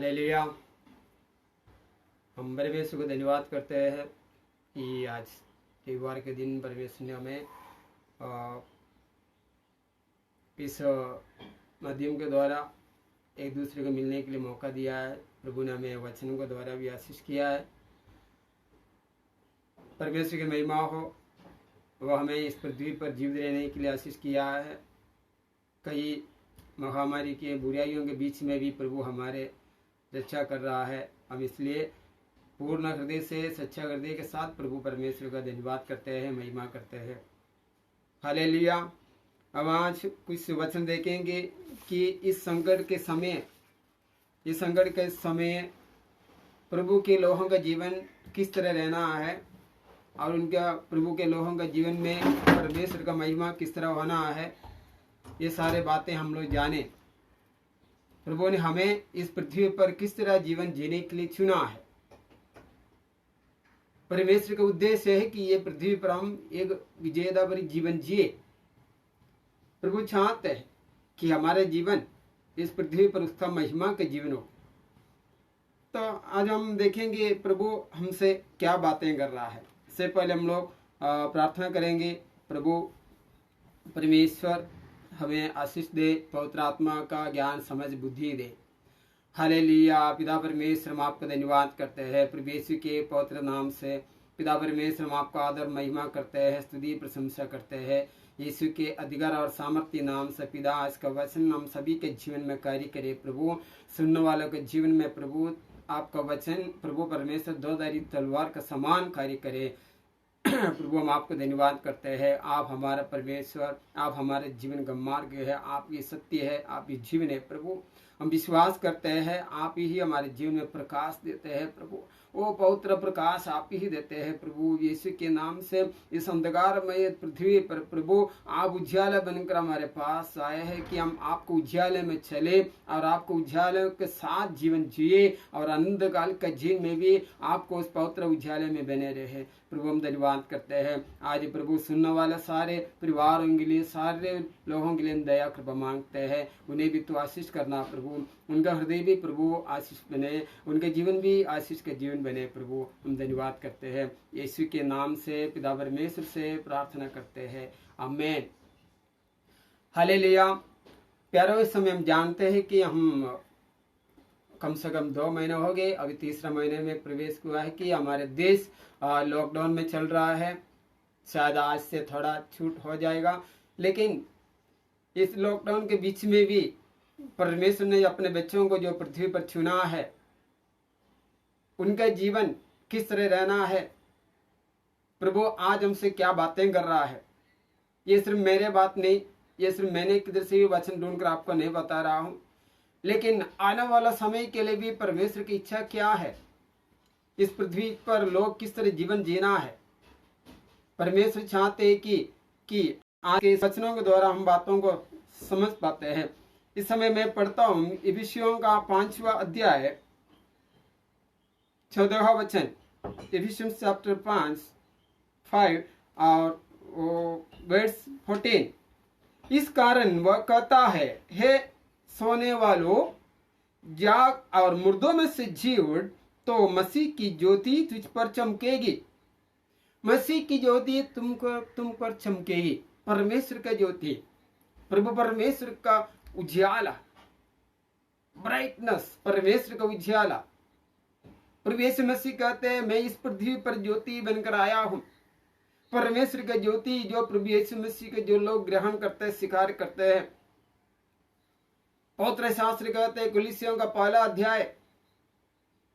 Hallelujah. हम परमेश्वर को धन्यवाद करते हैं कि आज रविवार के दिन परमेश्वर ने हमें इस माध्यम के द्वारा एक दूसरे को मिलने के लिए मौका दिया है। प्रभु ने हमें वचनों के द्वारा भी आशीष किया है। परमेश्वर की महिमा हो। वह हमें इस पृथ्वी पर जीवित रहने के लिए आशीष किया है। कई महामारी के बुराइयों के बीच में भी प्रभु हमारे रक्षा कर रहा है। हम इसलिए पूर्ण हृदय से सच्चा हृदय के साथ प्रभु परमेश्वर का धन्यवाद करते हैं, महिमा करते हैं। हालेलुया। अब आज कुछ वचन देखेंगे कि इस संकट के समय प्रभु के लोगों का जीवन किस तरह रहना है और उनका प्रभु के लोगों का जीवन में परमेश्वर का महिमा किस तरह होना है। ये सारे बातें हम लोग जाने। प्रभु ने हमें इस पृथ्वी पर किस तरह जीवन जीने के लिए चुना है। परमेश्वर का उद्देश्य है कि ये पृथ्वी पर हम एक विजेता भरी जीवन जिए। प्रभु चाहते हैं कि हमारे जीवन इस पृथ्वी पर उसका महिमा का जीवन हो। तो आज हम देखेंगे प्रभु हमसे क्या बातें कर रहा है। इससे पहले हम लोग प्रार्थना करेंगे। प्रभु परमेश्वर हमें आशीष दे, पवित्र आत्मा का ज्ञान समझ बुद्धि दे। हालेलुया। पिता परमेश्वर हम आपका धन्यवाद करते हैं प्रभु यीशु के पवित्र नाम से। पिता परमेश्वर हम आपका आदर महिमा करते हैं, स्तुति प्रशंसा करते हैं यीशु के अधिकार और सामर्थ्य नाम से। पिता आज का वचन हम सभी के जीवन में कार्य करे। प्रभु सुनने वालों के जीवन में प्रभु आपका वचन प्रभु परमेश्वर दो-धारी तलवार का समान कार्य करे। प्रभु हम आपको धन्यवाद करते हैं। आप हमारा परमेश्वर, आप हमारे जीवन का मार्ग है, आप ये सत्य है, आप ये जीवन है। प्रभु हम विश्वास करते हैं आप ही हमारे जीवन में प्रकाश देते हैं। प्रभु वो पवित्र प्रकाश आप ही देते हैं। प्रभु यीशु के नाम से इस अंधकारमय पृथ्वी पर प्रभु आप उज्याला बनकर हमारे पास आए हैं कि हम आपको उज्याले में चले और आपको उज्याले के साथ जीवन जिए और अंधकाल के जीवन में भी आपको उस पवित्र उज्याले में बने रहे। प्रभु हम धन्यवाद करते हैं। आज प्रभु सुनने वाले सारे परिवारों के लिए, सारे लोगों के लिए दया कृपा मांगते हैं। उन्हें भी तो आशीष करना प्रभु, उनका हृदय भी प्रभु आशीष बने, उनके जीवन भी आशीष का जीवन बने। प्रभु हम धन्यवाद करते हैं। यीशु के नाम से पिता परमेश्वर से प्रार्थना करते हैं, आमीन। हालेलुया। प्यारों, इस समय हम जानते हैं कि हम कम से कम 2 महीने हो गए, अभी तीसरा महीने में प्रवेश हुआ है कि हमारे देश लॉकडाउन में चल रहा है। शायद आज से थोड़ा छूट हो जाएगा, लेकिन इस लॉकडाउन के बीच में भी परमेश्वर ने अपने बच्चों को जो पृथ्वी पर चुना है, उनका जीवन किस तरह रहना है, प्रभु आज हमसे क्या बातें कर रहा है। ये सिर्फ मेरे बात नहीं, ये सिर्फ मैंने किधर से भी वचन ढूंढकर आपको नहीं बता रहा हूं, लेकिन आने वाला समय के लिए भी परमेश्वर की इच्छा क्या है, इस पृथ्वी पर लोग किस तरह जीवन जीना है। परमेश्वर चाहते हैं कि आज के वचनों के द्वारा हम बातों को समझ पाते हैं। इस समय मैं पढ़ता हूं इफिसियों का 5वां अध्याय 14वां वचन। इफिसियंस चैप्टर 5 और वर्स 14। इस कारण वह कहता है, हे सोने वालों जाग और मुर्दों में से जी उठ, तो मसीह की ज्योति तुझ पर चमकेगी। मसीह की ज्योति तुम पर चमकेगी। परमेश्वर का ज्योति, प्रभु परमेश्वर का उज्याला, ब्राइटनेस, परमेश्वर का उज्याला। प्रभु यीशु मसीह कहते हैं, मैं इस पृथ्वी पर ज्योति बनकर आया हूं। परमेश्वर का ज्योति जो प्रभु यीशु मसीह के जो लोग ग्रहण करते हैं, स्वीकार करते हैं। पवित्र शास्त्र कहते हैं, कुलिसियों का 1 अध्याय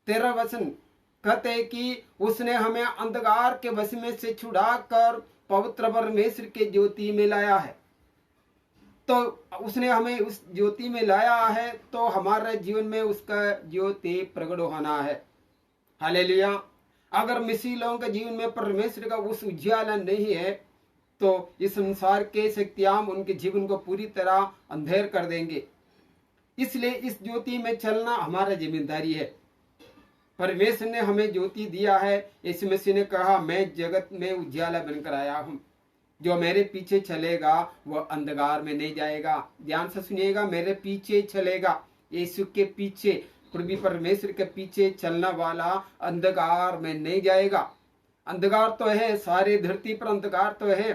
13 वचन कहते हैं कि उसने हमें अंधकार के वश में से छुड़ाकर पवित्र परमेश्वर के ज्योति में लाया है। तो उसने हमें उस ज्योति में लाया है, तो हमारे जीवन में उसका ज्योति प्रकट होना है। हालेलुया। अगर मसीह लोगों के जीवन में परमेश्वर का उस उज्याला नहीं है, तो इस संसार के शक्तियां उनके जीवन को पूरी तरह अंधेर कर देंगे। इसलिए इस ज्योति में चलना हमारा जिम्मेदारी है। परमेश्वर ने हमें ज्योति दिया है। यीशु मसीह ने कहा, मैं जगत में उज्याला बनकर आया हूं। जो मेरे पीछे चलेगा वह अंधकार में नहीं जाएगा। ध्यान से सुनिएगा, मेरे पीछे चलेगा, यीशु के पीछे। पृथ्वी परमेश्वर के पीछे चलने वाला अंधकार में नहीं जाएगा। अंधकार तो है, सारे धरती पर अंधकार तो है।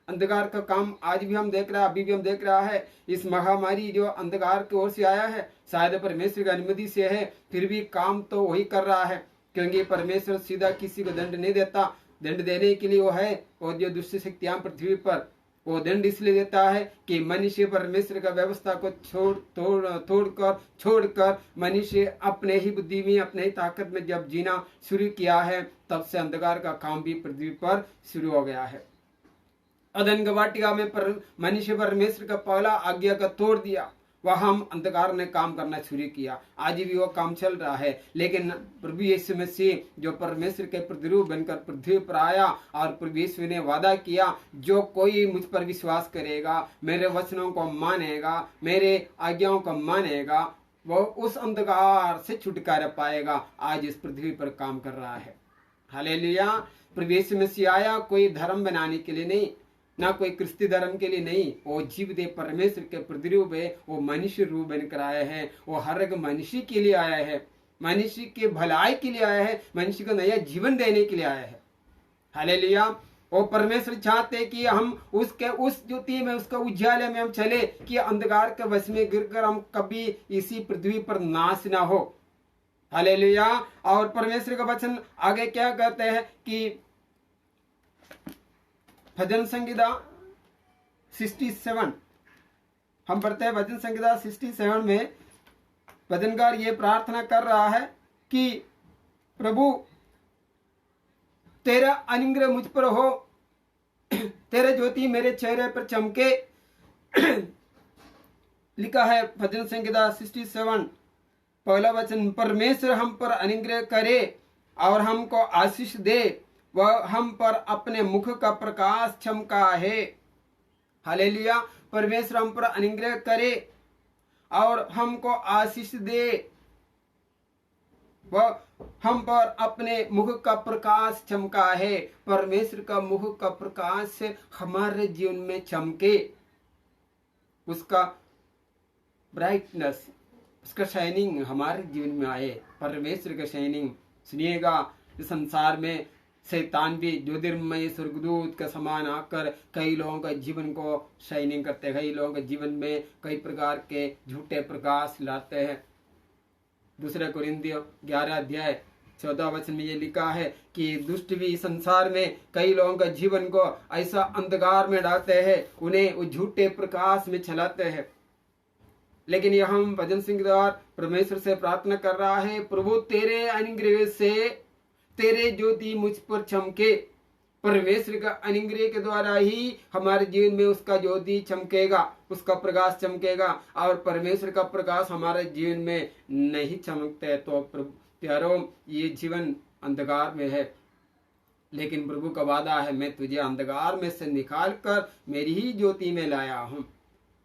अंधकार का काम आज भी हम देख रहे हैं, अभी भी हम देख रहा है। इस महामारी जो अंधकार की ओर से आया है, शायद परमेश्वर की अनुमति से है, फिर भी काम तो वही कर रहा है, क्योंकि परमेश्वर सीधा किसी को दंड नहीं देता। दंड देने के लिए वो है, और जो दुष्ट शक्तियां पृथ्वी पर, वो दंड इसलिए देता है कि मनुष्य परमेश्वर का व्यवस्था को छोड़कर मनुष्य अपने ही बुद्धि में, अपने ही ताकत में जब जीना शुरू किया है, तब से अंधकार का काम भी पृथ्वी पर शुरू हो गया है। अदन की वाटिका में मनुष्य परमेश्वर का पहला आज्ञा का तोड़ दिया, वह हम अंधकार ने काम करना शुरू किया। आज भी वो काम चल रहा है, लेकिन प्रभु यीशु मसीह जो परमेश्वर के प्रतिरूप बनकर पृथ्वी पर आया, और प्रभु यीशु ने वादा किया, जो कोई मुझ पर विश्वास करेगा, मेरे वचनों को मानेगा, मेरे आज्ञाओं को मानेगा, वो उस अंधकार से छुटकारा पाएगा। आज इस पृथ्वी पर काम कर रहा है। हालेलुया। प्रभु यीशु मसीह आया कोई धर्म बनाने के लिए नहीं, ना कोई क्रिस्ती धर्म के लिए नहीं, वो जीव दे परमेश्वर के प्रतिरूप है, वो मनुष्य रूप बनकर आया है। वो हर एक मनुष्य के लिए आया है, मनुष्य के भलाई के लिए आया है, मनुष्य को नया जीवन देने के लिए आया है। हालेलुया। वो परमेश्वर चाहते हैं कि हम उसके उस ज्योति में, उसके उज्याले में हम चले, कि अंधकार के वश में गिरकर हम कभी इसी पृथ्वी पर नाश ना हो। हालेलुया। और परमेश्वर का वचन आगे क्या कहते हैं कि भजन संहिता 67 हम पढ़ते हैं। भजन संहिता 67 में भजनकार ये प्रार्थना कर रहा है कि प्रभु तेरा अनुग्रह मुझ पर हो, तेरे ज्योति मेरे चेहरे पर चमके। लिखा है भजन संहिता 67 पहला वचन, परमेश्वर हम पर अनुग्रह करे और हमको आशीष दे, वह हम पर अपने मुख का प्रकाश चमका है। हालेलुया। परमेश्वर हम पर अनुग्रह करे और हमको आशीष दे, वह हम पर अपने मुख का प्रकाश चमका है। परमेश्वर का मुख का प्रकाश हमारे जीवन में चमके, उसका ब्राइटनेस, उसका शाइनिंग हमारे जीवन में आए। परमेश्वर का शाइनिंग सुनिएगा। इस संसार में शैतान भी ज्योतिर्मय स्वर्गदूत का समान आकर कई लोगों का जीवन को शाइनिंग करते हैं, कई लोगों के जीवन में कई प्रकार के झूठे प्रकाश लाते हैं। दूसरे कोरिन्थियों 11 अध्याय 14 वचन में ये लिखा है कि दुष्ट भी संसार में कई लोगों का जीवन को ऐसा अंधकार में डालते हैं, उन्हें वो झूठे प्रकाश में चलाते हैं। लेकिन यह हम भजन सिंह द्वारा परमेश्वर से प्रार्थना कर रहा है, प्रभु तेरे अनुग्रह से तेरे ज्योति मुझ पर चमके। परमेश्वर का अनुग्रह के द्वारा ही हमारे जीवन में उसका ज्योति चमकेगा, उसका प्रकाश चमकेगा। और परमेश्वर का प्रकाश हमारे जीवन में नहीं चमकते तो प्यारो ये जीवन अंधकार में है। लेकिन प्रभु का वादा है, मैं तुझे अंधकार में से निकाल कर मेरी ही ज्योति में लाया हूँ।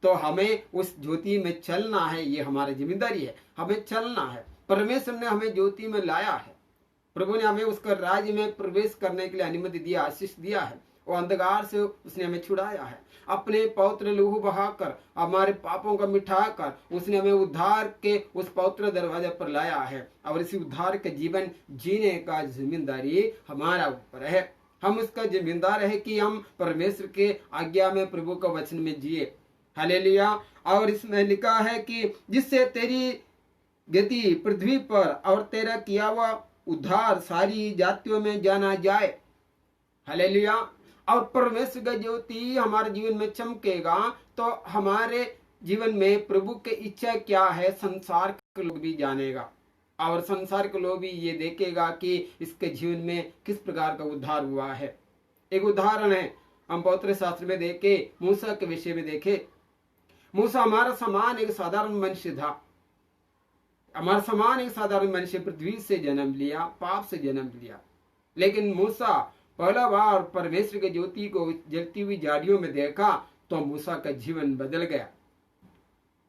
तो हमें उस ज्योति में चलना है, ये हमारी जिम्मेदारी है, हमें चलना है। परमेश्वर ने हमें ज्योति में लाया है, प्रभु ने हमें उसका राज्य में प्रवेश करने के लिए अनुमति दिया, आशीष दिया है। वो अंधकार से उसने हमें छुड़ाया है, अपने पवित्र लहू बहाकर, हमारे पापों का मिटाकर उसने हमें उद्धार के उस पवित्र दरवाजे पर लाया है। और इसी उद्धार के जीवन जीने का जिम्मेदारी हमारा ऊपर है। हम उसका जिम्मेदार है कि हम परमेश्वर के आज्ञा में, प्रभु का वचन में जिए। हालेलुया। और इसमें लिखा है कि जिससे तेरी गति पृथ्वी पर और तेरा किया हुआ उद्धार सारी जातियों में जाना जाए। हालेलुया। और परमेश्वर का ज्योति हमारे जीवन में चमकेगा तो हमारे जीवन में प्रभु की इच्छा क्या है संसार के लोग भी जानेगा, और संसार के लोग भी ये देखेगा कि इसके जीवन में किस प्रकार का उद्धार हुआ है। एक उदाहरण है, हम पवित्र शास्त्र में देखे, मूसा के विषय में देखे। मूसा हमारा समान एक साधारण मनुष्य था, हमारा समान एक साधारण मनुष्य पृथ्वी से जन्म लिया, पाप से जन्म लिया। लेकिन मूसा पहला बार परमेश्वर के ज्योति को जलती हुई झाड़ियों में देखा तो मूसा का जीवन बदल गया।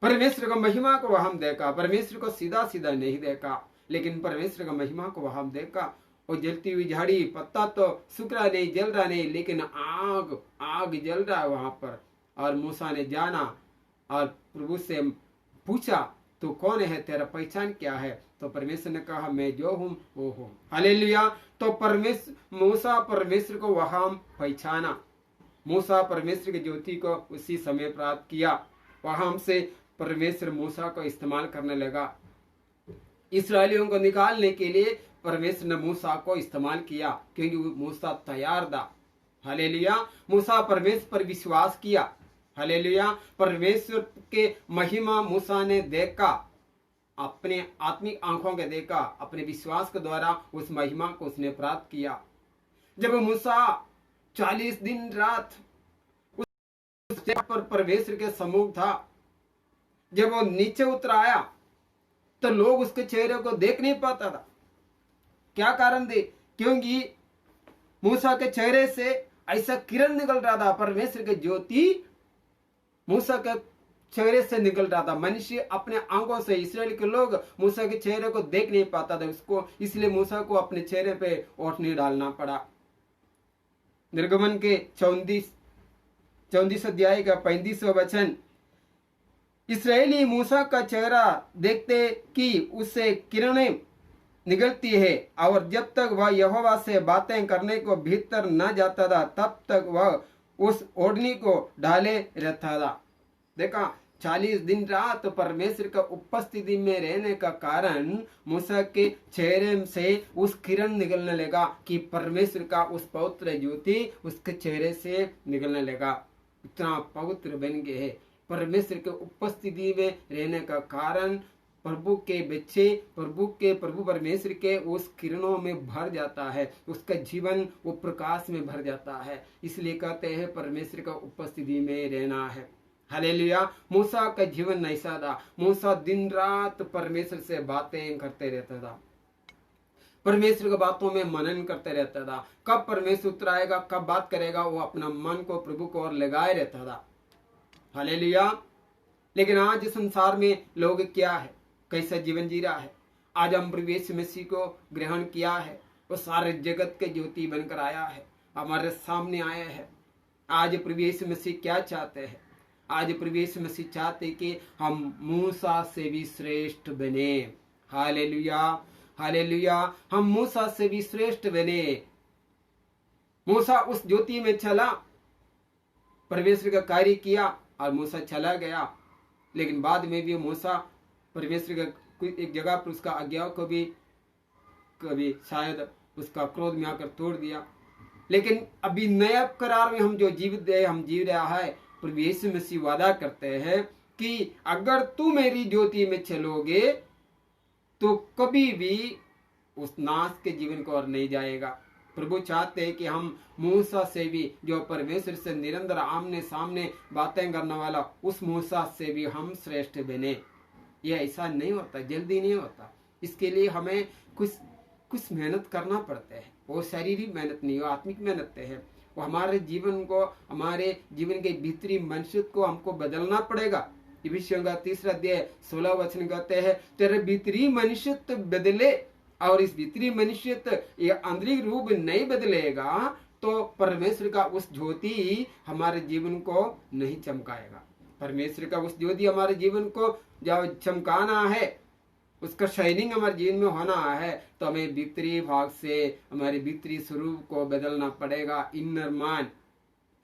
परमेश्वर का महिमा को वह हम देखा, परमेश्वर को सीधा सीधा नहीं देखा, लेकिन परमेश्वर का महिमा को वह हम देखा। वो जलती हुई झाड़ी, पत्ता तो सूख रहा नहीं, जल रहा नहीं, लेकिन आग आग जल रहा है वहां पर। और मूसा ने जाना और प्रभु से पूछा तू कौन है, तेरा पहचान क्या है? तो परमेश्वर ने कहा, मैं जो हूँ वो हूँ। हालेलुया। तो मूसा परमेश्वर को वहां पहचाना। मूसा परमेश्वर की ज्योति को उसी समय प्राप्त किया। वहां से परमेश्वर मूसा को इस्तेमाल करने लगा। इसराइलियों को निकालने के लिए परमेश्वर ने मूसा को इस्तेमाल किया, क्योंकि मूसा तैयार था। हालेलुया। मूसा परमेश्वर पर विश्वास किया। हालेलुया। परमेश्वर के महिमा मूसा ने देखा, अपने आत्मिक आंखों के देखा, अपने विश्वास के द्वारा उस महिमा को उसने प्राप्त किया। जब मूसा 40 दिन रात उस जगह पर परमेश्वर के सम्मुख था, जब वो नीचे उतर आया तो लोग उसके चेहरे को देख नहीं पाता था। क्या कारण थे? क्योंकि मूसा के चेहरे से ऐसा किरण निकल रहा था, परमेश्वर की ज्योति मूसा के चेहरे से निकल रहा था। मनुष्य अपने आंखों से, इस्राएल के लोग मूसा के चेहरे को देख नहीं पाता था उसको, इसलिए मूसा को अपने चेहरे पे ओढ़नी डालना पड़ा। निर्गमन के 34 अध्याय का 35वां वचन, इसराइली मूसा का चेहरा देखते कि उससे किरणें निकलती है, और जब तक वह यहोवा से बातें करने को भीतर न जाता था तब तक वह उस ओढ़नी को डाले रहता था। देखा, 40 दिन रात परमेश्वर का उपस्थिति में रहने का कारण मूसा के चेहरे से उस किरण निकलने लगा कि परमेश्वर का उस पवित्र ज्योति उसके चेहरे से निकलने लगा। इतना पवित्र बन गए है। परमेश्वर के उपस्थिति में रहने का कारण प्रभु के बच्चे प्रभु परमेश्वर के उस किरणों में भर जाता है, उसका जीवन वो प्रकाश में भर जाता है। इसलिए कहते हैं परमेश्वर का उपस्थिति में रहना है। हालेलुया। मूसा का जीवन ऐसा था। मूसा दिन रात परमेश्वर से बातें करते रहता था, परमेश्वर की बातों में मनन करते रहता था। कब परमेश्वर उतर आएगा, कब बात करेगा, वो अपना मन को प्रभु को और लगाए रहता था। हालेलुया। लेकिन आज संसार में लोग क्या है, कैसा जीवन जी रहा है? आज हम प्रभु यीशु मसीह को ग्रहण किया है, वो सारे जगत के ज्योति बनकर आया है, हमारे सामने आया है। आज प्रभु यीशु मसीह क्या चाहते हैं? आज प्रभु यीशु मसीह चाहते कि हम मूसा से भी श्रेष्ठ बने। Hallelujah, hallelujah. हम मूसा से भी श्रेष्ठ बने। मूसा उस ज्योति में चला, परमेश्वर का कार्य किया और मूसा चला गया। लेकिन बाद में भी मूसा परमेश्वर का एक जगह पर उसका आज्ञा को भी कभी शायद उसका क्रोध में आकर तोड़ दिया। लेकिन अभी नया करार में हम जो जी रहा है, प्रभु यीशु मसीह वादा करते हैं कि अगर तू मेरी ज्योति में चलोगे तो कभी भी उस नाश के जीवन को और नहीं जाएगा। प्रभु चाहते हैं कि हम मूसा से भी, जो परमेश्वर से निरंतर आमने सामने बातें करने वाला, उस मूसा से भी हम श्रेष्ठ बने। ये ऐसा नहीं होता, जल्दी नहीं होता। इसके लिए हमें कुछ मेहनत करना पड़ता है। वो शारीरिक मेहनत नहीं, वो आत्मिक मेहनत है। वो हमारे जीवन को, हमारे जीवन के भीतरी मनुष्य को हमको बदलना पड़ेगा। इफिसियों का 3 अध्याय 16 वचन कहते हैं, तेरे भीतरी मनुष्य बदले, और इस भीतरी मनुष्य ये आंतरिक रूप नहीं बदलेगा तो परमेश्वर का उस ज्योति हमारे जीवन को नहीं चमकाएगा। परमेश्वर का उस ज्योति हमारे जीवन को जब चमकाना है, उसका शाइनिंग हमारे जीवन में होना है, तो हमें भीतरी भाग से हमारे भीतरी स्वरूप को बदलना पड़ेगा। Inner man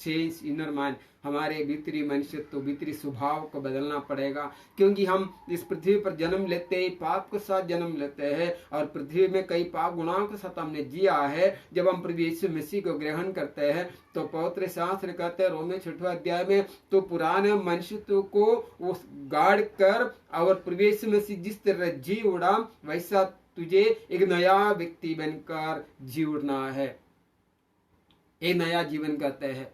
change, inner man, हमारे भीतरी मनुष्यत्व, भीतरी स्वभाव को बदलना पड़ेगा। क्योंकि हम इस पृथ्वी पर जन्म लेते ही पाप के साथ जन्म लेते हैं, और पृथ्वी में कई पाप गुनाहों के साथ हमने जिया है। जब हम प्रभु यीशु मसीह को ग्रहण करते हैं तो पवित्र शास्त्र कहते हैं रोमियो 6 अध्याय में, तो पुराने मनुष्यत्व को उस गाड़ कर और प्रभु यीशु मसीह जिस तरह जी उड़ा, वैसा तुझे एक नया व्यक्ति बनकर जी उड़ना है। एक नया जीवन कहते हैं।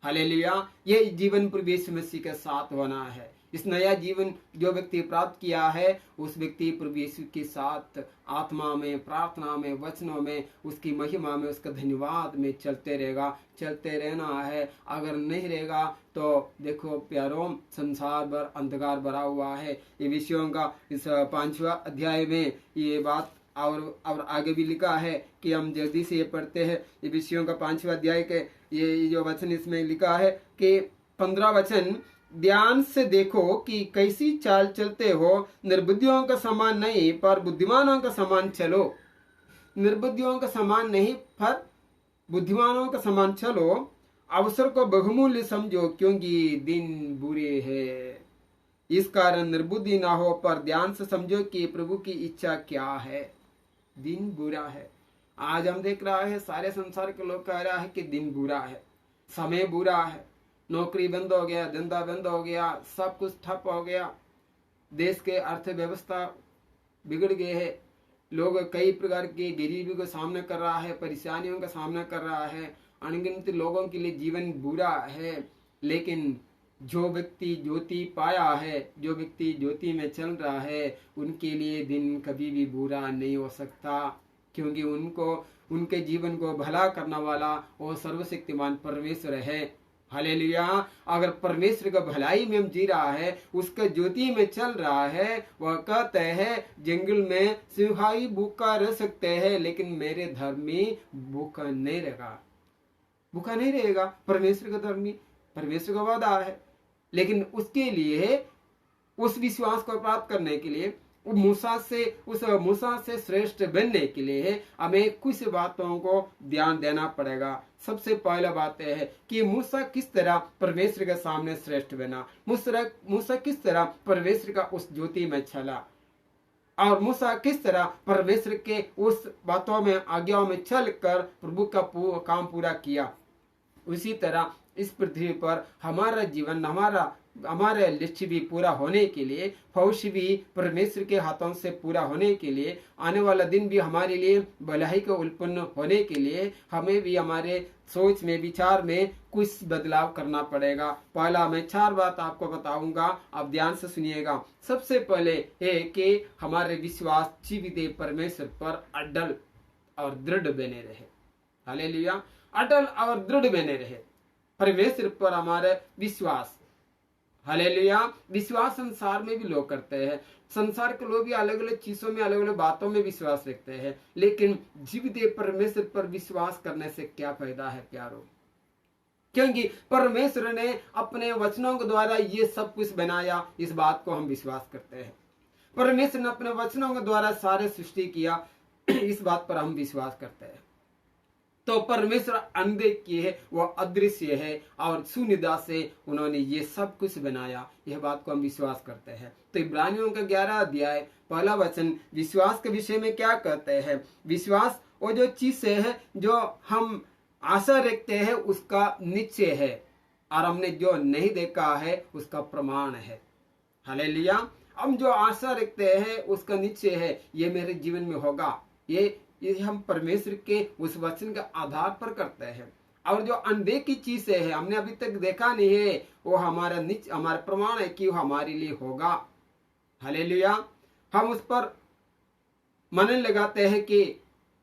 हालेलुया। ये जीवन प्रभु यीशु मसीह के साथ होना है। इस नया जीवन जो व्यक्ति प्राप्त किया है, उस व्यक्ति प्रभु यीशु के साथ आत्मा में, प्रार्थना में, वचनों में, उसकी महिमा में, उसका धन्यवाद में चलते रहेगा, चलते रहना है। अगर नहीं रहेगा तो देखो प्यारों, संसार भर अंधकार भरा हुआ है। ये विषयों का इस 5वां अध्याय में ये बात और आगे भी लिखा है कि हम जल्दी से ये पढ़ते हैं। ये विषयों का 5वां अध्याय के ये जो वचन इसमें लिखा है कि 15 वचन, ध्यान से देखो कि कैसी चाल चलते हो, निर्बुद्धियों का समान नहीं पर बुद्धिमानों का समान चलो। निर्बुद्धियों का समान नहीं पर बुद्धिमानों का समान चलो। अवसर को बहुमूल्य समझो क्योंकि दिन बुरे हैं। इस कारण निर्बुद्धि ना हो पर ध्यान से समझो कि प्रभु की इच्छा क्या है। दिन बुरा है। आज हम देख रहा है सारे संसार के लोग कह रहा है कि दिन बुरा है, समय बुरा है, नौकरी बंद हो गया, धंधा बंद हो गया, सब कुछ ठप हो गया, देश के अर्थव्यवस्था बिगड़ गए है, लोग कई प्रकार की गरीबी का सामना कर रहा है, परेशानियों का सामना कर रहा है, अनगिनत लोगों के लिए जीवन बुरा है। लेकिन जो व्यक्ति ज्योति पाया है, जो व्यक्ति ज्योति में चल रहा है, उनके लिए दिन कभी भी बुरा नहीं हो सकता, क्योंकि उनके जीवन को भला करने वाला वो सर्वशक्तिमान परमेश्वर है। हालेलुया। अगर परमेश्वर का भलाई में हम जी रहा है, उसका ज्योति में चल रहा है, वह कहते हैं जंगल में सिंहाई भूखा रह सकते हैं लेकिन मेरे धर्मी भूखा नहीं रहेगा, भूखा नहीं रहेगा। परमेश्वर का धर्मी, परमेश्वर का वादा है। लेकिन उसके लिए, उस विश्वास को प्राप्त करने के लिए, उस मूसा से श्रेष्ठ बनने के लिए हमें कुछ बातों को ध्यान देना पड़ेगा। सबसे पहला बात यह है कि मूसा किस तरह परमेश्वर के सामने श्रेष्ठ बना, मूसा किस तरह परमेश्वर का उस ज्योति में चला, और मूसा किस तरह परमेश्वर के उस बातों में, आज्ञाओं में चलकर प्रभु का काम पूरा किया। उसी तरह इस पृथ्वी पर हमारा जीवन, हमारे लक्ष्य भी पूरा होने के लिए, भविष्य भी परमेश्वर के हाथों से पूरा होने के लिए, आने वाला दिन भी हमारे लिए भलाई का उत्पन्न होने के लिए हमें भी हमारे सोच में, विचार में कुछ बदलाव करना पड़ेगा। पहला मैं 4 बात आपको बताऊंगा, आप ध्यान से सुनिएगा। सबसे पहले है कि हमारे विश्वास जीवित परमेश्वर पर अटल और दृढ़ बने रहे। हालेलुया। अटल और दृढ़ बने रहे परमेश्वर पर हमारे विश्वास। हालेलुया। विश्वास संसार में भी लोग करते हैं, संसार के लोग भी अलग अलग चीजों में, अलग अलग बातों में विश्वास रखते हैं, लेकिन जीवित परमेश्वर पर विश्वास करने से क्या फायदा है प्यारो? क्योंकि परमेश्वर ने अपने वचनों के द्वारा ये सब कुछ बनाया, इस बात को हम विश्वास करते हैं। परमेश्वर ने अपने वचनों के द्वारा सारे सृष्टि किया, इस बात पर हम विश्वास करते हैं। तो परमेश्वर अनदेखी है, वह अदृश्य है और शून्यता से उन्होंने ये सब कुछ बनाया, यह बात को हम विश्वास करते हैं। तो इब्रानियों का 11 अध्याय पहला वचन विश्वास के विषय में क्या कहते हैं? विश्वास वो जो चीज है जो हम आशा रखते हैं उसका निश्चय है, और हमने जो नहीं देखा है उसका प्रमाण है। हालेलुया। हम जो आशा रखते हैं उसका निश्चय है, ये मेरे जीवन में होगा, ये हम परमेश्वर के उस वचन के आधार पर करते हैं। और जो अनदेखी चीजें है, हमने अभी तक देखा नहीं है, वो हमारा प्रमाण है कि वो हमारे लिए होगा। हालेलुया। हम उस पर मन लगाते हैं कि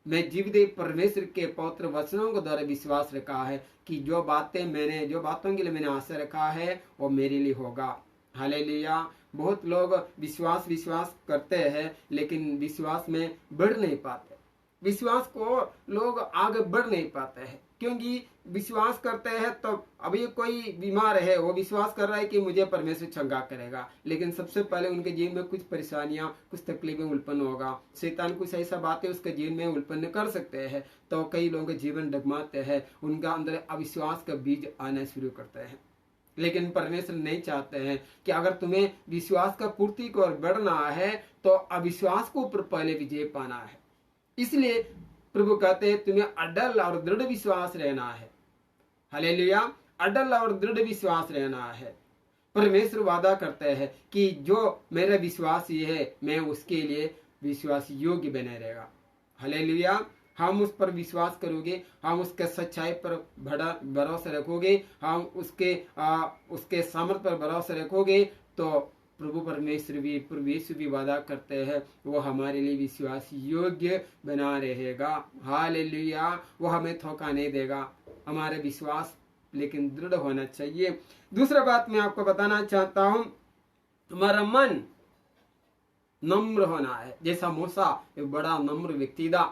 मैं जीवित परमेश्वर के पवित्र वचनों के द्वारा विश्वास रखा है कि जो बातों के लिए मैंने आशा रखा है वो मेरे लिए होगा। हालेलुया। बहुत लोग विश्वास करते हैं लेकिन विश्वास में बढ़ नहीं पाते, विश्वास को लोग आगे बढ़ नहीं पाते हैं, क्योंकि विश्वास करते हैं तो अभी कोई बीमार है, वो विश्वास कर रहा है कि मुझे परमेश्वर चंगा करेगा, लेकिन सबसे पहले उनके जीवन में कुछ परेशानियां, कुछ तकलीफें उत्पन्न होगा, शैतान कुछ ऐसा बातें उसके जीवन में उत्पन्न कर सकते हैं, तो कई लोगों के जीवन डगमाते हैं, उनका अंदर अविश्वास का बीज आना शुरू करते हैं। लेकिन परमेश्वर नहीं चाहते हैं कि अगर तुम्हें विश्वास का पूर्ति को बढ़ना है तो अविश्वास को ऊपर पहले विजय पाना है। इसलिए प्रभु कहते हैं तुम्हें अडल और दृढ़ विश्वास रहना है। हालेलुया। अडल और दृढ़ विश्वास रहना है। परमेश्वर वादा करते हैं कि जो मेरा विश्वास ये है, मैं उसके लिए विश्वास योग्य बने रहेगा। हालेलुया। हम उस पर विश्वास करोगे, हम उसके सच्चाई पर भरोसा रखोगे, हम उसके सामर्थ पर भरोसा रखोगे, तो प्रभु परमेश्वर भी वादा करते हैं वो हमारे लिए विश्वास योग्य बना रहेगा। हालेलुया। वो हमें धोखा नहीं देगा। हमारे विश्वास लेकिन दृढ़ होना चाहिए। दूसरा बात मैं आपको बताना चाहता हूं, हमारा मन नम्र होना है। जैसा मूसा एक बड़ा नम्र व्यक्ति था,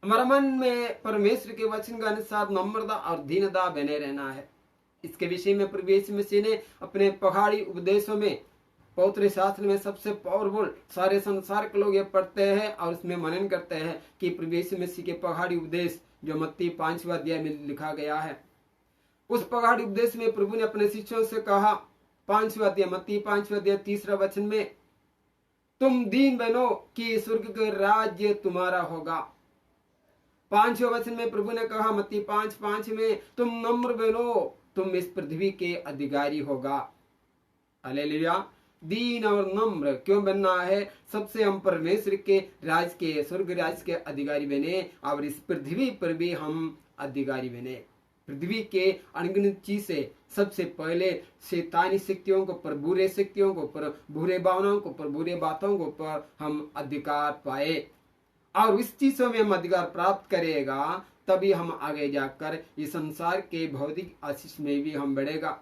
हमारा मन में परमेश्वर के वचन के अनुसार नम्रता और दीनता बने रहना है। इसके विषय में प्रभु यीशु मसीह ने अपने पहाड़ी उपदेशों में, पवित्र शास्त्र में सबसे पावरफुल, सारे संसार के लोग ये पढ़ते हैं और उसमें मनन करते हैं कि प्रभु यीशु मसीह के पहाड़ी उपदेश जो मत्ती 5वां अध्याय में लिखा गया है, उस पहाड़ी उपदेश में प्रभु ने अपने शिष्यों से कहा, 5वां अध्याय, मत्ती 5वां अध्याय 3 वचन में, तुम दीन बनो कि स्वर्ग का राज्य तुम्हारा होगा। 5वें वचन में प्रभु ने कहा, मत्ती 5:5 में, तुम नम्र बनो, तुम इस पृथ्वी के अधिकारी होगा। हालेलुया। दीन और नम्र क्यों बनना है? सबसे हम परमेश्वर के राज के, स्वर्ग राज के अधिकारी बने और इस पृथ्वी पर भी हम अधिकारी बने। पृथ्वी के अनगिनत चीजें, सबसे पहले शैतानी शक्तियों को पर, बुरे शक्तियों को पर, बुरे भावनाओं को पर, बुरे बातों को पर हम अधिकार पाए और इस चीजों में हम अधिकार प्राप्त करेगा, तभी हम आगे जाकर इस संसार के भौतिक आशीष में भी हम बढ़ेगा।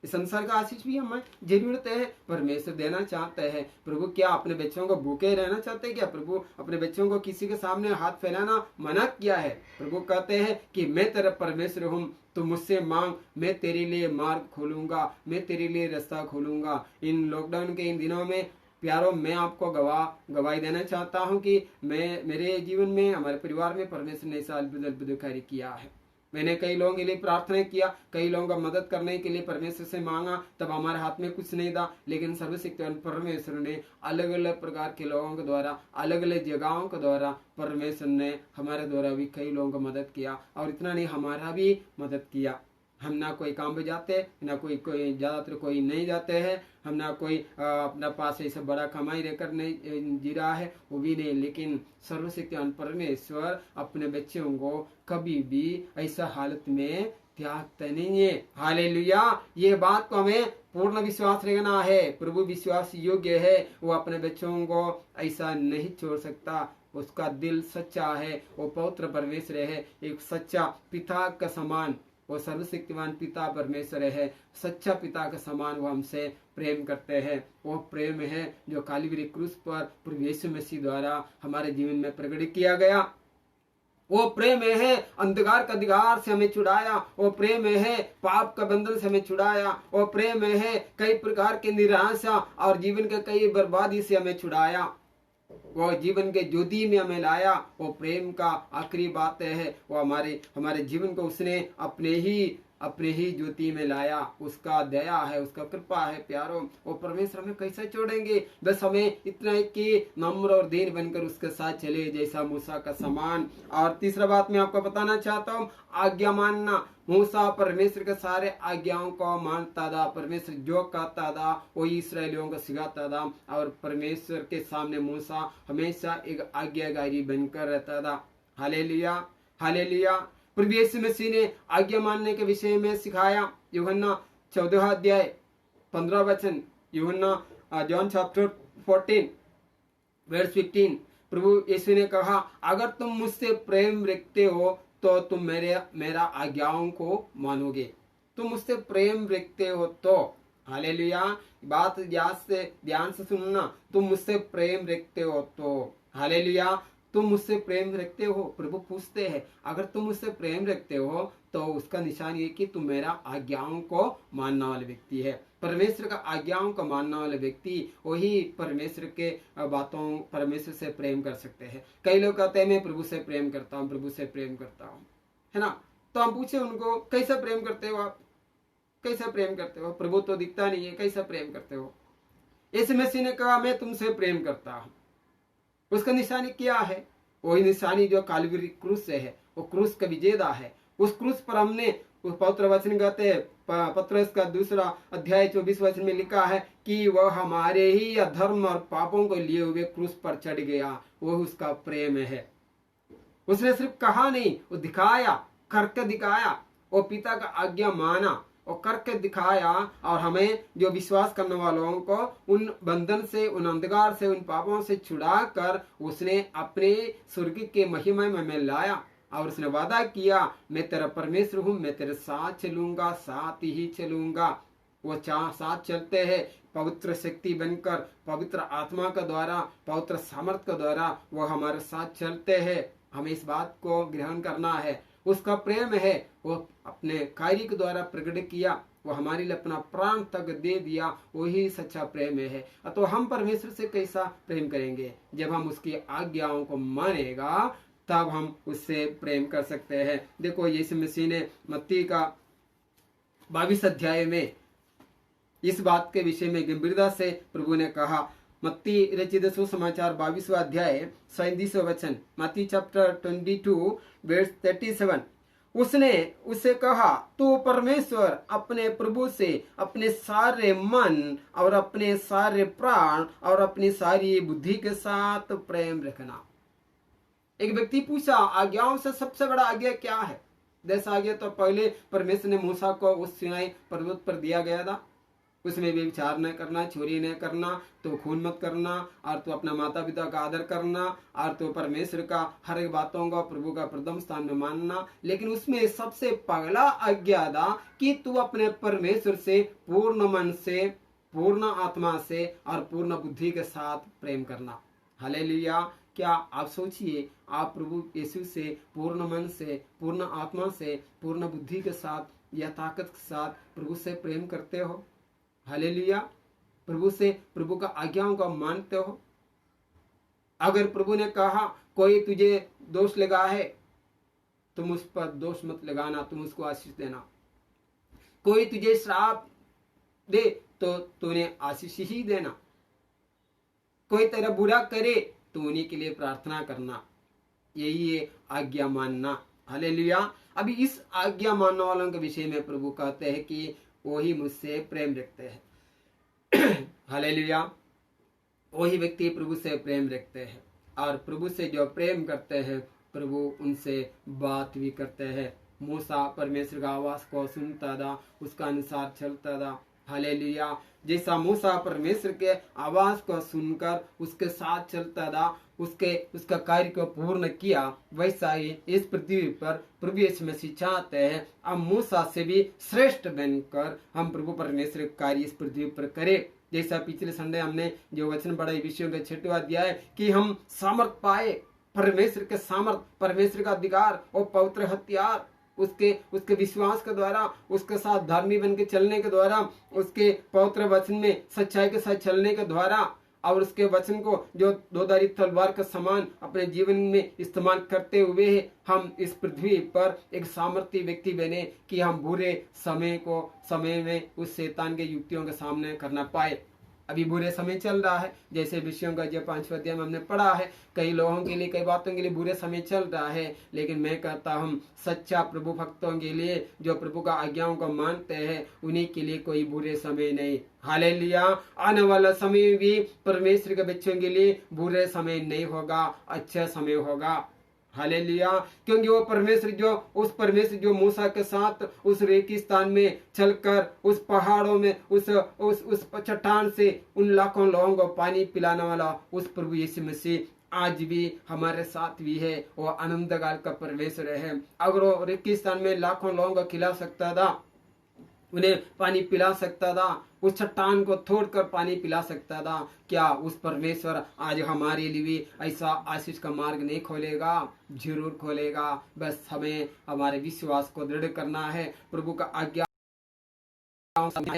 इस संसार का आशीष भी हमें जरूरत है, परमेश्वर देना चाहते हैं। प्रभु क्या अपने बच्चों को भूखे रहना चाहते हैं क्या? प्रभु अपने बच्चों को किसी के सामने हाथ फैलाना मना किया है। प्रभु कहते हैं कि मैं तेरा परमेश्वर हूँ, तू मुझसे मांग, मैं तेरे लिए मार्ग खोलूंगा, मैं तेरे लिए रास्ता खोलूंगा। इन लॉकडाउन के इन दिनों में प्यारो, मैं आपको गवाही देना चाहता हूँ कि मेरे जीवन में, हमारे परिवार में परमेश्वर ने ऐसा अद्भुत कार्य किया है। मैंने कई लोगों के लिए प्रार्थना किया, कई लोगों का मदद करने के लिए परमेश्वर से मांगा, तब हमारे हाथ में कुछ नहीं था, लेकिन सर्वशक्तिमान परमेश्वर ने अलग अलग प्रकार के लोगों के द्वारा, अलग अलग जगहों के द्वारा परमेश्वर ने हमारे द्वारा भी कई लोगों को मदद किया। और इतना नहीं, हमारा भी मदद किया। हम ना कोई काम पे जाते, ना कोई ज्यादातर कोई नहीं जाते हैं, हम ना कोई अपना पास ऐसा बड़ा कमाई रहकर नहीं जी रहा है, वो भी नहीं, लेकिन सर्वशक्तिमान परमेश्वर अपने बच्चों को कभी भी ऐसा हालत में त्यागते नहीं है। हालेलुया। ये बात को हमें पूर्ण विश्वास रखना है। प्रभु विश्वास योग्य है, वो अपने बच्चों को ऐसा नहीं छोड़ सकता। उसका दिल सच्चा है, वो पवित्र परमेश्वर है, एक सच्चा पिता का समान वो सर्वशक्तिमान पिता परमेश्वर है। सच्चा पिता के समान वो हमसे प्रेम करते हैं। वो प्रेम है जो कालीवरी क्रूस पर प्रभु यीशु मसीह द्वारा हमारे जीवन में प्रकट किया गया। वो प्रेम है अंधकार का अधिकार से हमें छुड़ाया। वो प्रेम है पाप का बंधन से हमें छुड़ाया। वो प्रेम है कई प्रकार के निराशा और जीवन के कई बर्बादी से हमें छुड़ाया। वो जीवन के ज्योति में हमें लाया। वो प्रेम का आखिरी बात है, वो हमारे जीवन को उसने अपने ही ज्योति में लाया। उसका दया है, उसका कृपा है। प्यारो, वो परमेश्वर हमें कैसे छोड़ेंगे? बस हमें इतना है कि नम्र और दीन बनकर उसके साथ चले, जैसा मूसा का समान। और तीसरा बात मैं आपको बताना चाहता हूँ, आज्ञा मानना। मूसा परमेश्वर के सारे आज्ञाओं को मानता था। परमेश्वर जो कहता था वही इस्राएलियों को सिखाता था। और परमेश्वर के सामने मूसा हमेशा एक आज्ञाकारी बनकर रहता था। Hallelujah, hallelujah. प्रभु यीशु मसीह ने आज्ञा मानने के विषय में सिखाया। यूहन्ना 14 अध्याय 15 वचन, यूहन्ना जॉन चैप्टर 14 वर्स 15, प्रभु यीशु ने कहा, अगर तुम मुझसे प्रेम रखते हो तो तुम मेरा आज्ञाओं को मानोगे। तुम मुझसे प्रेम रखते हो तो, हालेलुया। बात ध्यान से सुनना, तुम मुझसे प्रेम रखते हो तो, हालेलुया। तुम मुझसे प्रेम रखते हो, प्रभु पूछते हैं, अगर तुम मुझसे प्रेम रखते हो तो उसका निशान ये कि तुम मेरा आज्ञाओं को मानने वाले व्यक्ति है। परमेश्वर का आज्ञाओं को मानने वाले व्यक्ति वही परमेश्वर के बातों, परमेश्वर से प्रेम कर सकते हैं। कई लोग कहते हैं मैं प्रभु से प्रेम करता हूँ, प्रभु से प्रेम करता हूँ, है ना। तो हम पूछे उनको, कैसा प्रेम करते हो आप? कैसा प्रेम करते हो? प्रभु तो दिखता नहीं है, कैसा प्रेम करते हो? यीशु मसीह ने कहा, मैं तुमसे प्रेम करता हूँ। उसका निशानी क्या है? वही निशानी जो कालवरी क्रूस से है। वो क्रूस का विजेता है। उस क्रूस पर हमने, उस पवित्र वचन कहते हैं, पत्रस का 2 अध्याय 24 वचन में लिखा है कि वह हमारे ही अधर्म और पापों को लिए हुए क्रूस पर चढ़ गया। वो उसका प्रेम है। उसने सिर्फ कहा नहीं, वो दिखाया, करके दिखाया। वो पिता का आज्ञा माना और करके दिखाया। और हमें जो विश्वास करने वालों को उन बंधन से, उन अंधकार से, उन पापों से छुड़ा कर उसने अपने स्वर्ग के महिमा में लाया। और उसने वादा किया, मैं तेरा परमेश्वर हूँ, मैं तेरे साथ चलूंगा, साथ ही चलूंगा। वो साथ चलते हैं पवित्र शक्ति बनकर, पवित्र आत्मा के द्वारा, पवित्र सामर्थ के द्वारा वो हमारे साथ चलते हैं। हमें इस बात को ग्रहण करना है। उसका प्रेम है वो अपने कार्य के द्वारा प्रकट किया, वो हमारे लिए अपना प्राण तक दे दिया, वही सच्चा प्रेम है। तो हम परमेश्वर से कैसा प्रेम करेंगे? जब हम उसकी आज्ञाओं को मानेगा तब हम उससे प्रेम कर सकते हैं। देखो यीशु मसीह ने मत्ती का 22 अध्याय में इस बात के विषय में गंभीरता से प्रभु ने कहा। मत्ती रचित सुसमाचार 22वां अध्याय 37वां वचन, मत्ती चैप्टर 22 वर्स 37। उसने उससे कहा, तू परमेश्वर अपने प्रभु से अपने सारे मन और अपने सारे प्राण और अपनी सारी बुद्धि के साथ प्रेम रखना। एक व्यक्ति पूछा, आज्ञाओं से सबसे बड़ा आज्ञा क्या है? 10 आज्ञा तो पहले परमेश्वर ने मूसा को उस सिनाई पर्वत पर दिया गया था। उसमें भी विचार न करना, चोरी न करना, तो खून मत करना, और तो अपना माता पिता का आदर करना, और तो परमेश्वर का हर एक बातों का प्रभु का प्रथम स्थान में मानना। लेकिन उसमें सबसे पहला आज्ञा था कि तू अपने परमेश्वर से पूर्ण मन से, पूर्ण आत्मा से और पूर्ण बुद्धि के साथ प्रेम करना। हालेलुया। क्या आप सोचिए, आप प्रभु यीशु से पूर्ण मन से, पूर्ण आत्मा से, पूर्ण बुद्धि के साथ या ताकत के साथ प्रभु से प्रेम करते हो? हालेलुया। प्रभु से, प्रभु का आज्ञाओं को मानते हो? अगर प्रभु ने कहा कोई तुझे दोष लगा है, तुम उस पर दोष मत लगाना, तुम उसको आशीष देना। कोई तुझे श्राप दे तो तूने आशीष ही देना। कोई तेरा बुरा करे तो उन्हीं के लिए प्रार्थना करना। यही है आज्ञा मानना। हालेलुया। अभी इस आज्ञा मानने वालों के विषय में प्रभु कहते हैं कि वही मुझसे प्रेम रखते हैं। हालेलुया। वही व्यक्ति प्रभु से प्रेम रखते हैं, और प्रभु से जो प्रेम करते हैं प्रभु उनसे बात भी करते हैं। मूसा परमेश्वर का आवाज को सुनता था, उसका अनुसार चलता था। हालेलुया। जैसा मूसा परमेश्वर के आवाज को सुनकर उसके साथ चलता था, उसका कार्य को पूर्ण किया, वैसा ही इस पृथ्वी पर प्रभु यीशु मसीह चाहते हैं अब मूसा से भी श्रेष्ठ बनकर हम प्रभु परमेश्वर का कार्य इस पृथ्वी पर करें। जैसा पिछले संडे हमने जो वचन पढ़ा विषयों का 6वां अध्याय कि हम सामर्थ पाए, परमेश्वर के सामर्थ, परमेश्वर का अधिकार और पवित्र हथियार उसके विश्वास के द्वारा, उसके साथ धार्मिक बन के चलने के द्वारा, उसके पवित्र वचन में सच्चाई के साथ चलने के द्वारा, और उसके वचन को जो दोधारी तलवार के समान अपने जीवन में इस्तेमाल करते हुए हम इस पृथ्वी पर एक सामर्थ्य व्यक्ति बने कि हम बुरे समय में उस शैतान के युक्तियों के सामने करना पाए। अभी बुरे समय चल रहा है, जैसे विषयों का जो 5वां अध्याय में हमने पढ़ा है, कई लोगों के लिए, कई बातों के लिए बुरे समय चल रहा है। लेकिन मैं कहता हूँ सच्चा प्रभु भक्तों के लिए, जो प्रभु का आज्ञाओं को मानते हैं, उन्हीं के लिए कोई बुरे समय नहीं। हालेलुया। आने वाला समय भी परमेश्वर के बच्चों के लिए बुरे समय नहीं होगा, अच्छा समय होगा। हालेलुया। क्योंकि वो परमेश्वर जो मूसा के साथ उस रेगिस्तान में चलकर उस पहाड़ों में उस चट्टान से उन लाखों लोगों को पानी पिलाने वाला उस प्रभु यीशु मसीह आज भी हमारे साथ भी है। वो आनंद काल का परमेश्वर है। अगर वो रेगिस्तान में लाखों लोगों को खिला सकता था, उन्हें पानी पिला सकता था, उस चट्टान को तोड़कर पानी पिला सकता था, क्या उस परमेश्वर आज हमारे लिए भी ऐसा आशीष का मार्ग नहीं खोलेगा? जरूर खोलेगा। बस हमें हमारे विश्वास को दृढ़ करना है, प्रभु का आज्ञा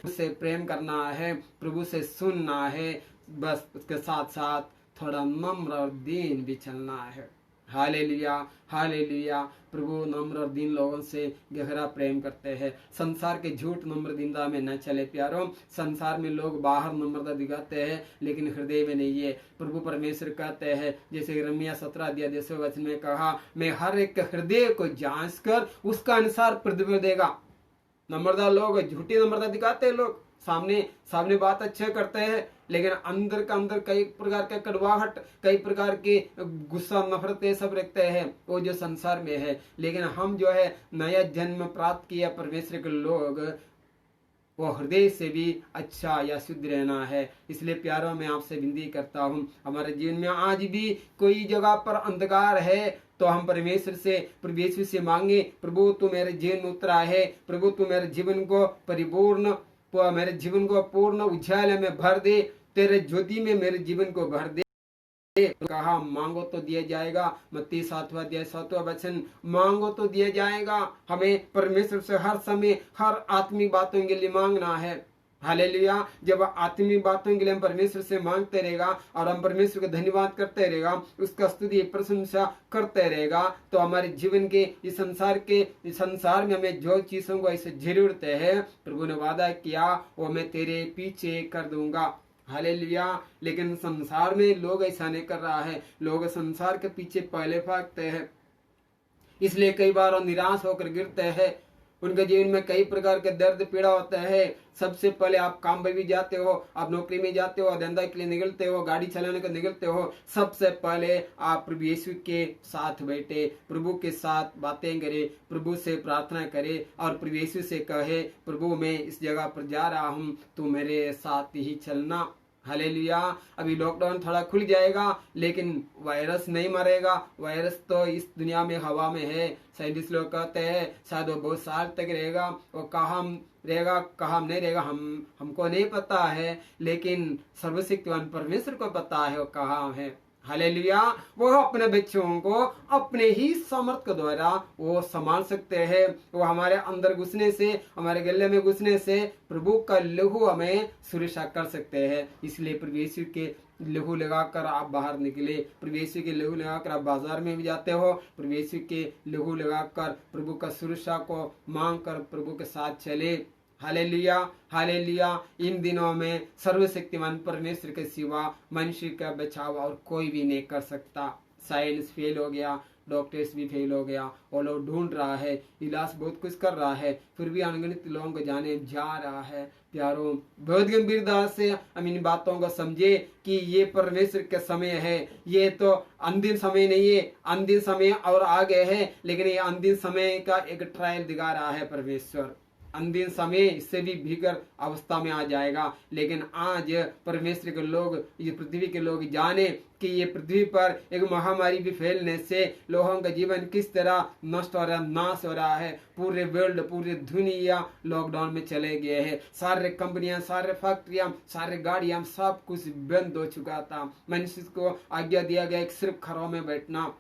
से प्रेम करना है, प्रभु से सुनना है, बस उसके साथ साथ थोड़ा नम्र और दीन भी चलना है। हालेलुया। हालेलुया। प्रभु नम्र और दीन लोगों से गहरा प्रेम करते हैं। संसार के झूठ नम्र दीनता में न चले प्यारों। संसार में लोग बाहर नम्रता दिखाते हैं लेकिन हृदय में नहीं है। प्रभु परमेश्वर कहते हैं, जैसे यिर्मयाह 17 अध्याय 10वें वचन में कहा, मैं हर एक हृदय को जांच कर उसका अनुसार प्रतिफल देगा। नम्रता लोग झूठी नम्रता दिखाते हैं, लोग सामने बात अच्छे करते हैं लेकिन अंदर कई प्रकार के कड़वाहट, कई प्रकार के गुस्सा, नफरत सब रखते हैं, वो जो संसार में है। लेकिन हम जो है नया जन्म प्राप्त किया परमेश्वर के लोग, वो हृदय से भी अच्छा या शुद्ध रहना है। इसलिए प्यारों में आपसे विनती करता हूँ, हमारे जीवन में आज भी कोई जगह पर अंधकार है तो हम परमेश्वर से, प्रभु यीशु से मांगे, प्रभु तू मेरे जीवन में उतरा है, प्रभु तू मेरे जीवन को पूर्ण उजाले में भर दे, तेरे ज्योति में मेरे जीवन को भर दे। कहा मांगो तो दिया जाएगा। मत्ती 7वां अध्याय 7वां वचन, मांगो तो दिया जाएगा। हमें परमेश्वर से हर समय हर आत्मिक बातों के लिए मांगना है। हालेलुया। जब आत्मिक बातों के लिए हम परमेश्वर से मांगते रहेगा और हम परमेश्वर का धन्यवाद करते रहेगा, उसका स्तुति प्रशंसा करते रहेगा, तो हमारे जीवन के इस संसार में हमें जो चीजों को ऐसे जरूरत है, प्रभु ने वादा किया वो मैं तेरे पीछे कर दूंगा। हालेलुया। लेकिन संसार में लोग ऐसा नहीं कर रहा है। लोग संसार के पीछे पहले भागते हैं, इसलिए कई बार वो निराश होकर गिरते हैं। उनके जीवन में कई प्रकार के दर्द पीड़ा होता है। सबसे पहले आप काम पर भी जाते हो, आप नौकरी में जाते हो, धंधा के लिए निकलते हो, गाड़ी चलाने को निकलते हो, सबसे पहले आप प्रभु यीशु के साथ बैठे, प्रभु के साथ बातें करे, प्रभु से प्रार्थना करे और प्रभु यीशु से कहे, प्रभु मैं इस जगह पर जा रहा हूँ, तू मेरे साथ ही चलना। हालेलुया। अभी लॉकडाउन थोड़ा खुल जाएगा, लेकिन वायरस नहीं मरेगा। वायरस तो इस दुनिया में हवा में है। साइंटिस्ट लोग कहते हैं शायद वो बहुत साल तक रहेगा। वो कहाँ रहेगा कहाँ नहीं रहेगा हमको नहीं पता है, लेकिन सर्वशक्तिमान परमेश्वर को पता है वो कहाँ है। हालेलुया। वो अपने बच्चों को अपने ही सामर्थ के द्वारा वो संभाल सकते हैं। वो हमारे अंदर घुसने से, हमारे गले में घुसने से प्रभु का लहू हमें सुरक्षा कर सकते हैं। इसलिए प्रभु यीशु के लहू लगाकर आप बाहर निकले, प्रभु यीशु के लहू लगाकर आप बाजार में भी जाते हो, प्रभु यीशु के लहू लगाकर प्रभु का सुरक्षा को मांग कर प्रभु के साथ चले। हालेलुया। हालेलुया। इन दिनों में सर्वशक्तिमान परमेश्वर के सिवा मनुष्य का बचाव और कोई भी नहीं कर सकता। साइंस फेल हो गया, डॉक्टर्स भी फेल हो गया, वो लोग ढूंढ रहा है, इलाज बहुत कुछ कर रहा है, फिर भी अनगिनत लोगों को जाने जा रहा है। प्यारों, बहुत गंभीरता से हम इन बातों को समझे कि ये परमेश्वर का समय है। ये तो अंतिम समय नहीं है, अंतिम समय और आगे है, लेकिन ये अंतिम समय का एक ट्रायल दिखा रहा है परमेश्वर। अंतिम समय इससे भी भीकर अवस्था में आ जाएगा। लेकिन आज परमेश्वर के लोग, ये पृथ्वी के लोग जाने कि ये पृथ्वी पर एक महामारी भी फैलने से लोगों का जीवन किस तरह नष्ट हो रहा है, नाश हो रहा है। पूरे वर्ल्ड, पूरी दुनिया लॉकडाउन में चले गए हैं। सारे कंपनियां, सारे फैक्ट्रियां, सारे गाड़ियां, सब कुछ बंद हो चुका था। मनुष्य को आज्ञा दिया गया सिर्फ घरों में बैठना।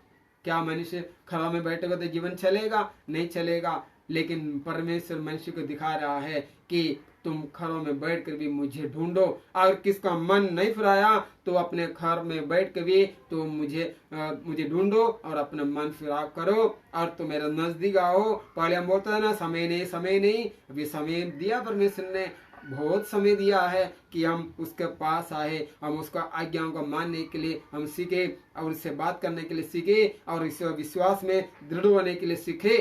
क्या मनुष्य घरों में बैठेगा तो जीवन चलेगा? नहीं चलेगा। लेकिन परमेश्वर मनुष्य को दिखा रहा है कि तुम घरों में बैठ कर भी मुझे ढूंढो। अगर किसका मन नहीं फिराया तो अपने घर में बैठ कर भी तो मुझे ढूंढो और अपना मन फिरा करो और तुम मेरे नजदीक आओ। पहले हम बोलते थे ना समय नहीं, समय नहीं। अभी समय दिया परमेश्वर ने, बहुत समय दिया है कि हम उसके पास आए, हम उसका आज्ञाओं को मानने के लिए हम सीखे और उससे बात करने के लिए सीखे और इस विश्वास में दृढ़ होने के लिए सीखे।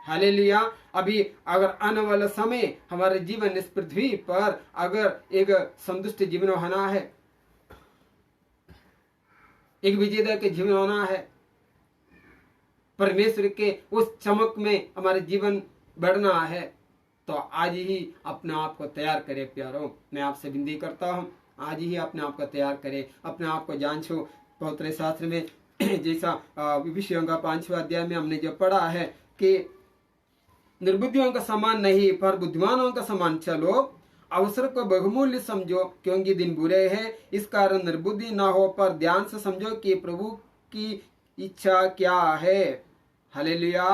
हालेलुया। अभी अगर आने वाला समय हमारे जीवन इस पृथ्वी पर अगर एक संतुष्ट जीवन होना है, एक विजेता के जीवन होना है, परमेश्वर के उस चमक में हमारे जीवन बढ़ना है, तो आज ही अपने आप को तैयार करें। प्यारों, मैं आपसे विनती करता हूँ, आज ही अपने आप को तैयार करें, अपने आप को जांचो। पवित्र शास्त्र में जैसा विषयों का 5वां अध्याय में हमने जो पढ़ा है कि निर्बुद्धियों का समान नहीं पर बुद्धिमानों का समान चलो, अवसर को बहुमूल्य समझो क्योंकि दिन बुरे हैं। इस कारण निर्बुद्धि ना हो पर ध्यान से समझो कि प्रभु की इच्छा क्या है। हालेलुया।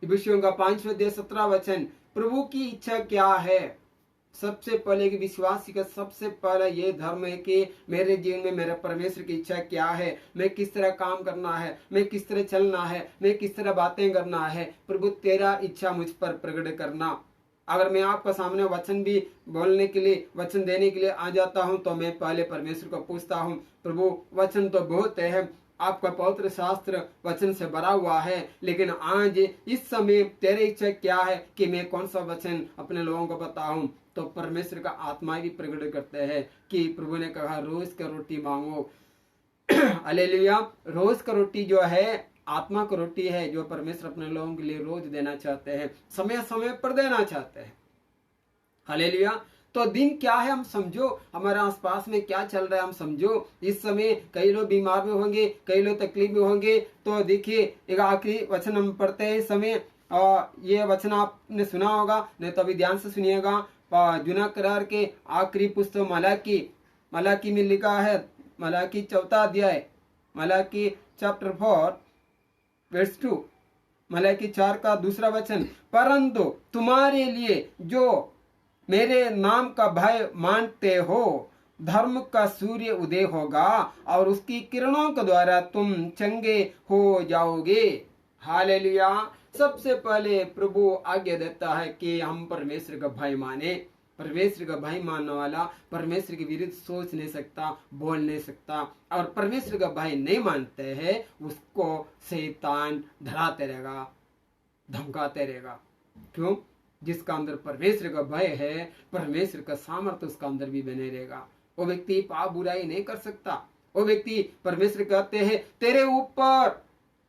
विषयों का 5वां अध्याय 17वां वचन, प्रभु की इच्छा क्या है। सबसे पहले कि विश्वासी का सबसे पहला ये धर्म है कि मेरे जीवन में मेरे परमेश्वर की इच्छा क्या है, मैं किस तरह काम करना है, मैं किस तरह चलना है, मैं किस तरह बातें करना है। प्रभु तेरा इच्छा मुझ पर प्रकट करना। अगर मैं आपका सामने वचन भी बोलने के लिए, वचन देने के लिए आ जाता हूँ तो मैं पहले परमेश्वर को पूछता हूँ, प्रभु वचन तो बहुत है, आपका पवित्र शास्त्र वचन से भरा हुआ है, लेकिन आज इस समय तेरी इच्छा क्या है कि मैं कौन सा वचन अपने लोगों को बताऊं। तो परमेश्वर का आत्मा भी प्रकट करते हैं कि प्रभु ने कहा रोज का रोटी मांगो। हालेलुया। रोज का रोटी जो है आत्मा का रोटी है, जो परमेश्वर अपने लोगों के लिए रोज देना चाहते हैं, समय समय पर देना चाहते हैं। हालेलुया। तो दिन क्या है हम समझो, हमारे आसपास में क्या चल रहा है हम समझो। इस समय कई लोग बीमार भी होंगे, कई लोग तकलीफ में होंगे। तो देखिए एक आखिरी वचन हम पढ़ते हैं इस समय, ये वचन आपने सुना होगा, नहीं तो अभी ध्यान से सुनिएगा। जुना करार के आखिरी पुस्तक मलाकी में लिखा है मलाकी 4 अध्याय, मलाकी चैप्टर 4 वर्स 2, मलाकी 4 का 2 वचन, परंतु तुम्हारे लिए जो मेरे नाम का भय मानते हो, धर्म का सूर्य उदय होगा और उसकी किरणों के द्वारा तुम चंगे हो जाओगे। हालेलुया। सबसे पहले प्रभु आज्ञा देता है कि हम परमेश्वर का भय माने। परमेश्वर का भय मानने वाला परमेश्वर के विरुद्ध सोच नहीं सकता, बोल नहीं सकता, और परमेश्वर का भय नहीं मानते हैं उसको शैतान डराते रहेगा, धमकाते रहेगा। क्यों? जिसका अंदर परमेश्वर का भय है, परमेश्वर का सामर्थ्य उसका अंदर भी बने रहेगा। वो व्यक्ति पाप बुराई नहीं कर सकता। वो व्यक्ति, परमेश्वर कहते हैं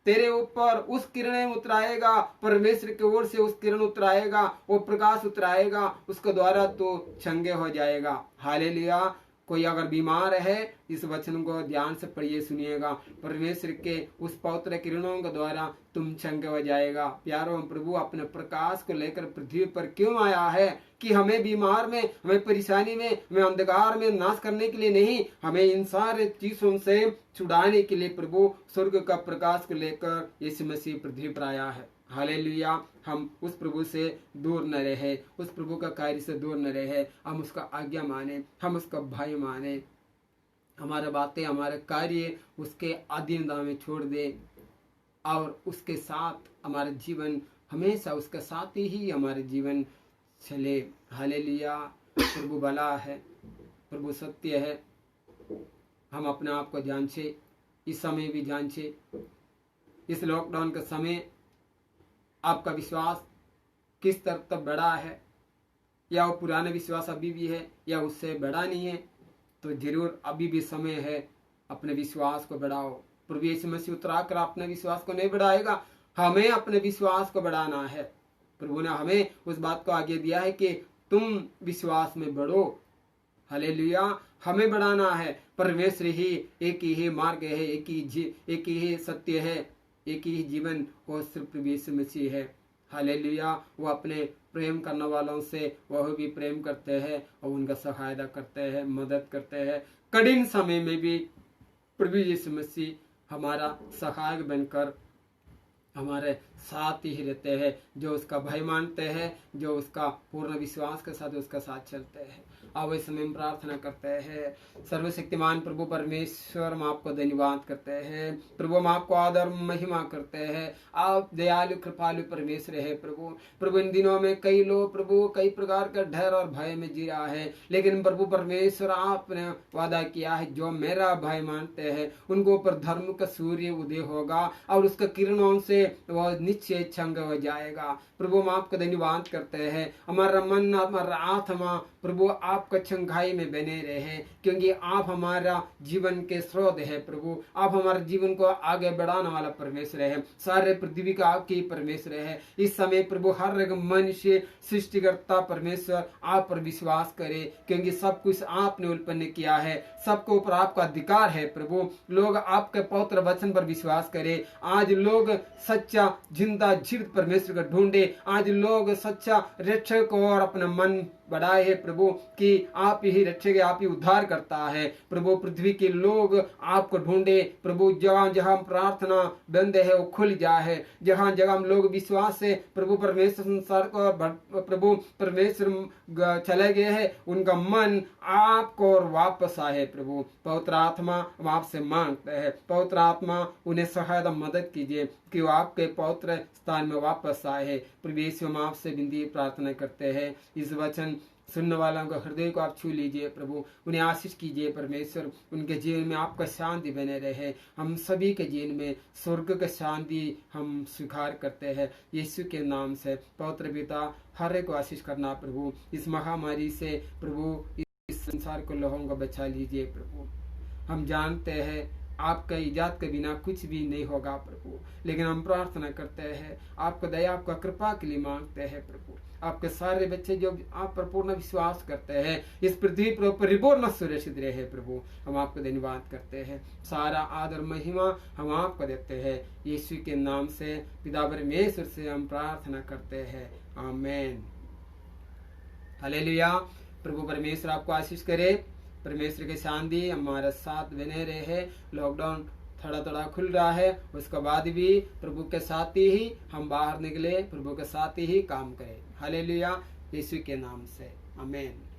तेरे ऊपर उस किरण उतराएगा, परमेश्वर की ओर से उस किरण उतराएगा, वो प्रकाश उतराएगा, उसके द्वारा तो चंगे हो जाएगा। हालेलुया। कोई अगर बीमार है, इस वचन को ध्यान से पढ़िए, सुनिएगा। परमेश्वर के उस पवित्र किरणों के द्वारा तुम चंगे हो जाएगा। प्यारो, प्रभु अपने प्रकाश को लेकर पृथ्वी पर क्यों आया है? कि हमें बीमार में, हमें परेशानी में, हमें अंधकार में नाश करने के लिए नहीं, हमें इन सारे चीजों से छुड़ाने के लिए प्रभु स्वर्ग का प्रकाश को लेकर यीशु मसीह पृथ्वी पर आया है। हालेलुया। हम उस प्रभु से दूर न रहे, उस प्रभु का कार्य से दूर न रहे, हम उसका आज्ञा माने, हम उसका भय माने, हमारे बातें, हमारे कार्य उसके अधीनता में छोड़ दे और उसके साथ हमारा जीवन हमेशा उसके साथ ही हमारे जीवन चले। हालेलुया। प्रभु भला है, प्रभु सत्य है। हम अपने आप को जांचे, इस समय भी जांचे। इस लॉकडाउन के समय आपका विश्वास किस तरफ तक बढ़ा है, या वो पुराना विश्वास अभी भी है, या उससे बढ़ा नहीं है, तो जरूर अभी भी समय है, अपने विश्वास को बढ़ाओ। प्रभु यीशु मसीह उतरा कर अपने विश्वास को नहीं बढ़ाएगा, हमें अपने विश्वास को बढ़ाना है। प्रभु ने हमें उस बात को आगे दिया है कि तुम विश्वास में बढ़ो। हालेलुया। हमें बढ़ाना है। परमेश्वर ही एक ही मार्ग है, एक ही सत्य है, एक ही जीवन, वो सिर्फ प्रभु यीशु मसीह है। हालेलुया। वो अपने प्रेम करने वालों से वह भी प्रेम करते हैं और उनका सहायता करते हैं, मदद करते हैं। कठिन समय में भी प्रभु यीशु मसीह हमारा सहायक बनकर हमारे साथ ही रहते हैं। जो उसका भय मानते हैं, जो उसका पूर्ण विश्वास के साथ उसका साथ चलते हैं। अब इस समय हम प्रार्थना करते हैं। सर्वशक्तिमान प्रभु परमेश्वर, हम आपको धन्यवाद करते हैं। प्रभु हम आपको आदर महिमा करते हैं। आप दयालु कृपालु परमेश्वर है। प्रभु इन दिनों में कई लोग प्रभु कई प्रकार का डर और भय में जी रहा है, लेकिन प्रभु परमेश्वर आपने वादा किया है, जो मेरा भय मानते हैं उनको ऊपर धर्म का सूर्य उदय होगा और उसके किरणों से वह निश्चय चंग हो जाएगा। प्रभु हम आपका धन्यवाद करते हैं। हमारा मन, हमारा आत्मा प्रभु आपका चंगाई में बने रहे, क्योंकि आप हमारा जीवन के स्रोत है। प्रभु आप हमारे जीवन को आगे बढ़ाने वाला परमेश्वर है। सारे पृथ्वी का आपकी परमेश्वर है। इस समय प्रभु हर एक मनुष्य सृष्टिकर्ता परमेश्वर आप पर विश्वास करे, क्योंकि सब कुछ आपने उत्पन्न किया है, सबको ऊपर आपका अधिकार है। प्रभु लोग आपके पवित्र वचन पर विश्वास करे। आज लोग सच्चा जिंदा जीवित परमेश्वर को ढूंढे। आज लोग सच्चा रक्षक और अपना मन बढ़ाए है प्रभु, कि आप ही रक्षक, आप ही उद्धार करता है। प्रभु पृथ्वी के लोग आपको ढूंढे। प्रभु जहाँ जहाँ प्रार्थना बंद है वो खुल जाए। जहाँ जगह हम लोग विश्वास से प्रभु परमेश्वर संसार को प्रभु परमेश्वर चले गए हैं, उनका मन आपको और वापस आए। प्रभु पवित्र आत्मा हम आपसे मांगते हैं, पवित्र आत्मा उन्हें सहायता मदद कीजिए कि वो आपके पवित्र स्थान में वापस आए। प्रभु यीशु हम आपसे विनती प्रार्थना करते हैं। इस वचन सुनने वालों का हृदय को आप छू लीजिए प्रभु, उन्हें आशीष कीजिए परमेश्वर। उनके जीवन में आपका शांति बने रहे। हम सभी के जीवन में स्वर्ग का शांति हम स्वीकार करते हैं यीशु के नाम से। पवित्र पिता हर एक को आशीष करना प्रभु। इस महामारी से प्रभु इस संसार को लोगों को बचा लीजिए प्रभु। हम जानते हैं आपका इजाद के बिना कुछ भी नहीं होगा प्रभु, लेकिन हम प्रार्थना करते हैं, आपको दया, आपका कृपा के लिए मांगते हैं प्रभु। आपके सारे बच्चे जो आप पर पूर्ण विश्वास करते हैं, इस पृथ्वी पर परिपूर्ण सुरक्षित रहे प्रभु। हम आपको धन्यवाद करते हैं। सारा आदर महिमा हम आपको देते हैं। यीशु के नाम से पिता परमेश्वर से हम प्रार्थना करते हैं। आमीन। हालेलुया। प्रभु परमेश्वर आपको आशीष करे। परमेश्वर की शांति हमारे साथ बने रहे। लॉकडाउन थोड़ा थोड़ा खुल रहा है, उसके बाद भी प्रभु के साथ ही हम बाहर निकले, प्रभु के साथ ही काम करें। हालेलुया, यीशु के नाम से आमीन।